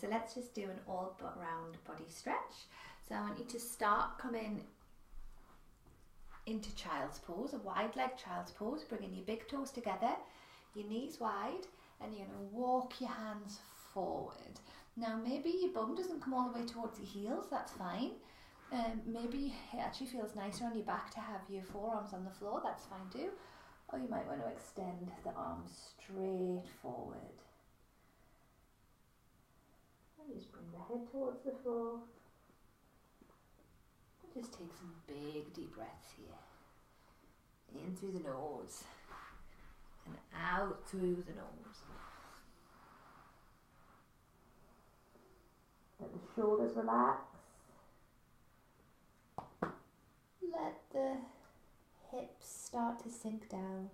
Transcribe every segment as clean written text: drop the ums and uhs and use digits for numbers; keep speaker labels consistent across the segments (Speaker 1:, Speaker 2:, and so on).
Speaker 1: So let's just do an all round body stretch. So I want you to start coming into child's pose, a wide leg child's pose, bringing your big toes together, your knees wide, and you're going to walk your hands forward. Now maybe your bum doesn't come all the way towards your heels, that's fine. Maybe it actually feels nicer on your back to have your forearms on the floor, that's fine too. Or you might want to extend the arms straight forward. And just bring the head towards the floor. And just take some big deep breaths here. In through the nose and out through the nose. Let the shoulders relax. Let the hips start to sink down.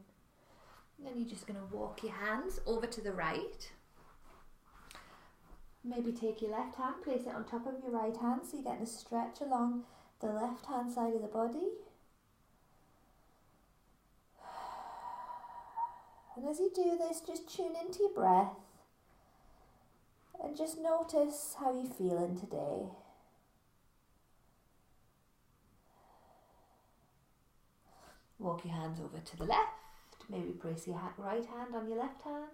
Speaker 1: And then you're just going to walk your hands over to the right. Maybe take your left hand, place it on top of your right hand so you're getting a stretch along the left hand side of the body. And as you do this, just tune into your breath and just notice how you're feeling today. Walk your hands over to the left. Maybe place your right hand on your left hand.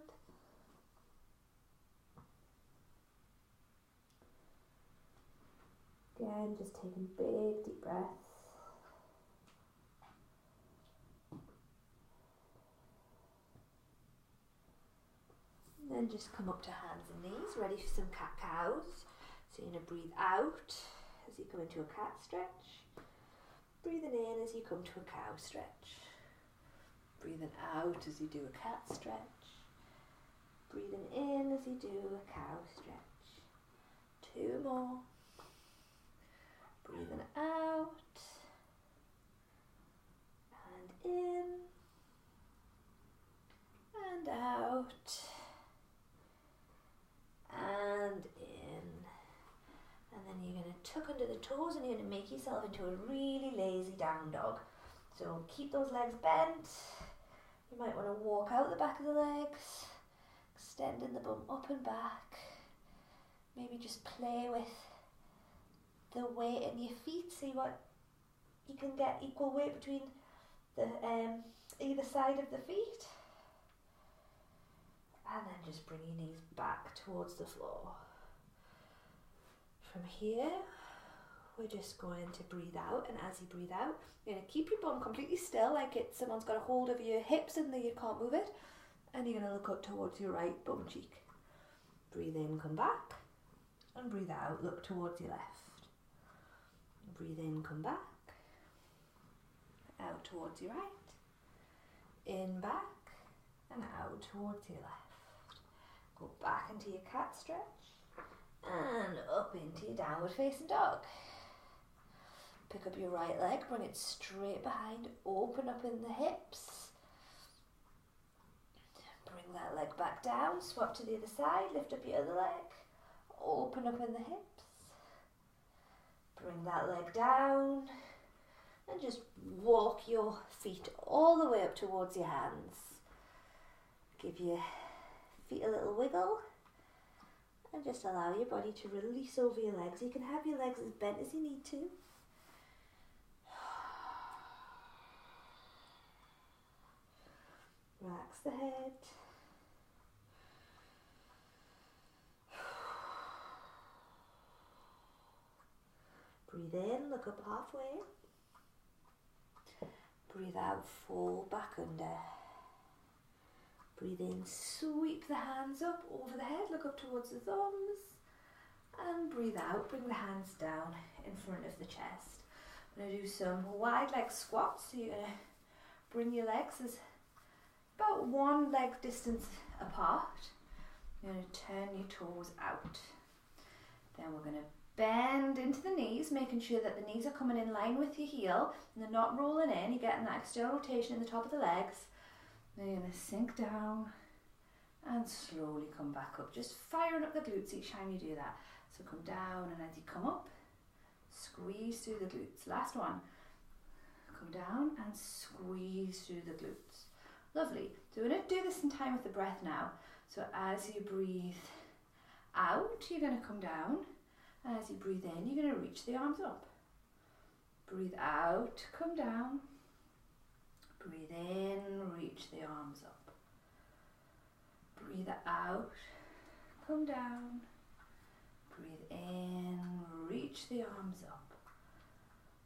Speaker 1: Again, just taking big deep breaths. And then just come up to hands and knees, ready for some cat-cows. So you're going to breathe out as you come into a cat stretch. Breathing in as you come to a cow stretch. Breathing out as you do a cat stretch. Breathing in as you do a cow stretch. 2 more. Breathing out. And in. And out. And in. And then you're going to tuck under the toes and you're going to make yourself into a really lazy down dog. So keep those legs bent. You might want to walk out the back of the legs, extending the bum up and back. Maybe just play with the weight in your feet. See what you can get equal weight between the either side of the feet. And then just bring your knees back towards the floor. From here, we're just going to breathe out, and as you breathe out, you're going to keep your bum completely still, like someone's got a hold of your hips and you can't move it, and you're going to look up towards your right bum cheek. Breathe in, come back, and breathe out, look towards your left. Breathe in, come back, out towards your right, in, back, and out towards your left. Go back into your cat stretch. And up into your downward facing dog. Pick up your right leg, bring it straight behind, open up in the hips. Bring that leg back down, swap to the other side, lift up your other leg, open up in the hips. Bring that leg down and just walk your feet all the way up towards your hands. Give your feet a little wiggle. And just allow your body to release over your legs. You can have your legs as bent as you need to. Relax the head. Breathe in, look up halfway. Breathe out, fall back under. Breathe in, sweep the hands up over the head, look up towards the thumbs. And breathe out, bring the hands down in front of the chest. I'm going to do some wide leg squats. So you're going to bring your legs as about 1 leg distance apart. You're going to turn your toes out. Then we're going to bend into the knees, making sure that the knees are coming in line with your heel and they're not rolling in. You're getting that external rotation in the top of the legs. Then you're going to sink down and slowly come back up. Just firing up the glutes each time you do that. So come down, and as you come up, squeeze through the glutes. Last one. Come down and squeeze through the glutes. Lovely. So we're going to do this in time with the breath now. So as you breathe out, you're going to come down. And as you breathe in, you're going to reach the arms up. Breathe out, come down. Breathe in, reach the arms up. Breathe out, come down. Breathe in, reach the arms up.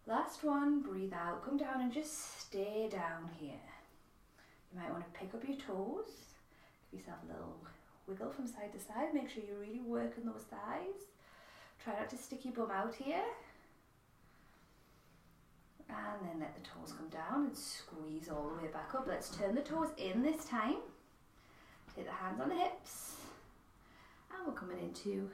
Speaker 1: Last one, breathe out, come down and just stay down here. You might want to pick up your toes. Give yourself a little wiggle from side to side. Make sure you're really working those thighs. Try not to stick your bum out here. And then let the toes come down and squeeze all the way back up. Let's turn the toes in this time. Take the hands on the hips. And we're coming into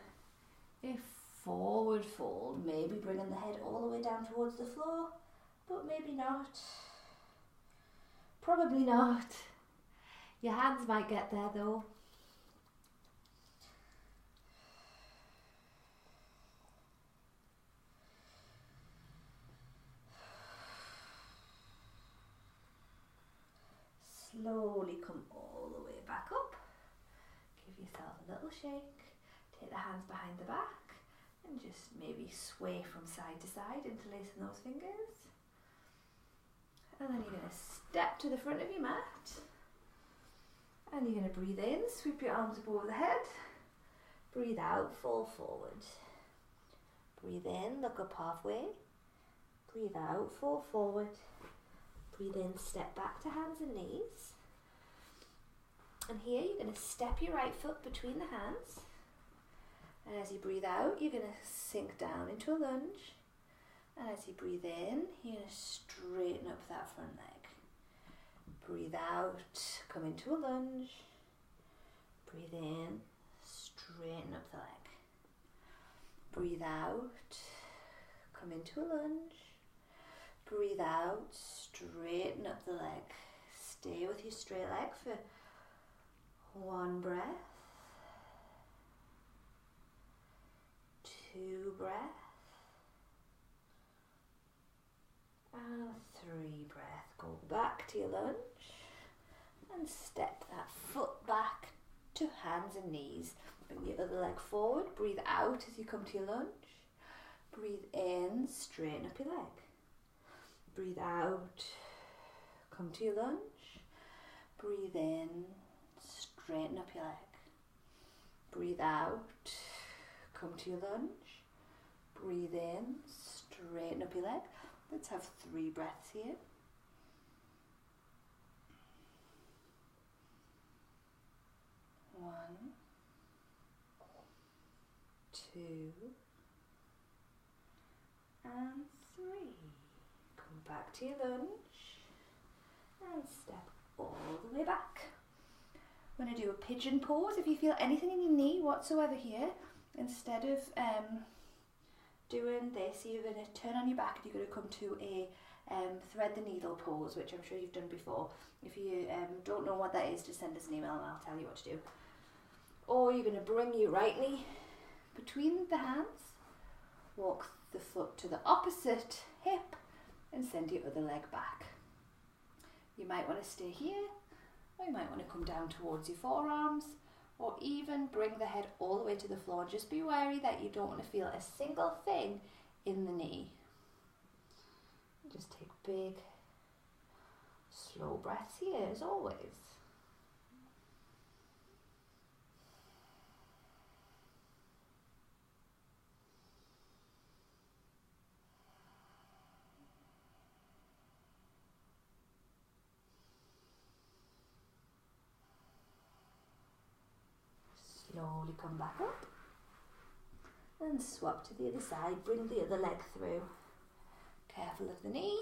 Speaker 1: a forward fold. Maybe bringing the head all the way down towards the floor, but maybe not. Probably not. Your hands might get there though. Slowly come all the way back up. Give yourself a little shake. Take the hands behind the back and just maybe sway from side to side, interlacing those fingers. And then you're going to step to the front of your mat. And you're going to breathe in, sweep your arms up over the head. Breathe out, fall forward. Breathe in, look up halfway. Breathe out, fall forward. Breathe in, step back to hands and knees. And here you're going to step your right foot between the hands. And as you breathe out, you're going to sink down into a lunge. And as you breathe in, you're going to straighten up that front leg. Breathe out, come into a lunge. Breathe in, straighten up the leg. Breathe out, come into a lunge. Breathe out, straighten up the leg. Stay with your straight leg for one breath, 2 breaths, and 3 breaths. Go back to your lunge and step that foot back to hands and knees. Bring your other leg forward. Breathe out as you come to your lunge. Breathe in, straighten up your leg. Breathe out, come to your lunge. Breathe in, straighten up your leg. Breathe out, come to your lunge. Breathe in, straighten up your leg. Let's have 3 breaths here. 1, 2, and 3. Come back to your lunge and step all the way back. I'm going to do a pigeon pose. If you feel anything in your knee whatsoever here, instead of doing this, you're going to turn on your back and you're going to come to a thread the needle pose, which I'm sure you've done before. If you don't know what that is, just send us an email and I'll tell you what to do. Or you're going to bring your right knee between the hands, walk the foot to the opposite hip and send your other leg back. You might want to stay here, or you might want to come down towards your forearms, or even bring the head all the way to the floor. Just be wary that you don't want to feel a single thing in the knee. Just take big, slow breaths here as always. Slowly come back up and swap to the other side. Bring the other leg through. Careful of the knee.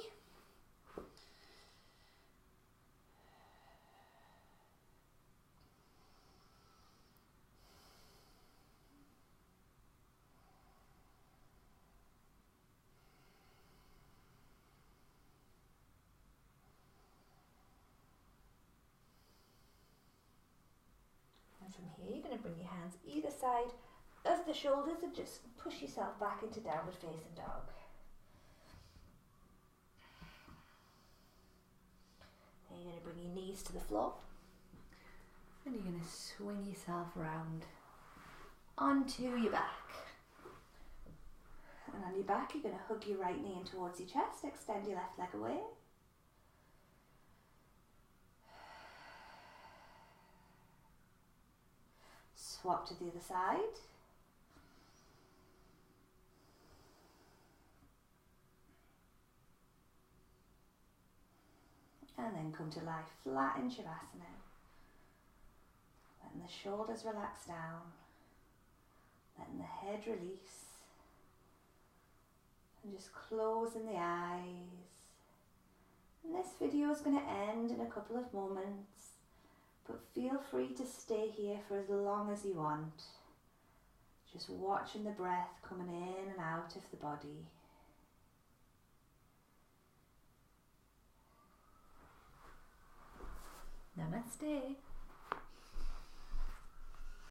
Speaker 1: And from here, you're going to bring your hands either side of the shoulders and just push yourself back into downward facing dog. And you're going to bring your knees to the floor and you're going to swing yourself round onto your back. And on your back, you're going to hug your right knee in towards your chest, extend your left leg away. Swap to the other side. And then come to lie flat in Shavasana. Letting the shoulders relax down. Letting the head release. And just closing the eyes. And this video is going to end in a couple of moments. But feel free to stay here for as long as you want. Just watching the breath coming in and out of the body. Namaste.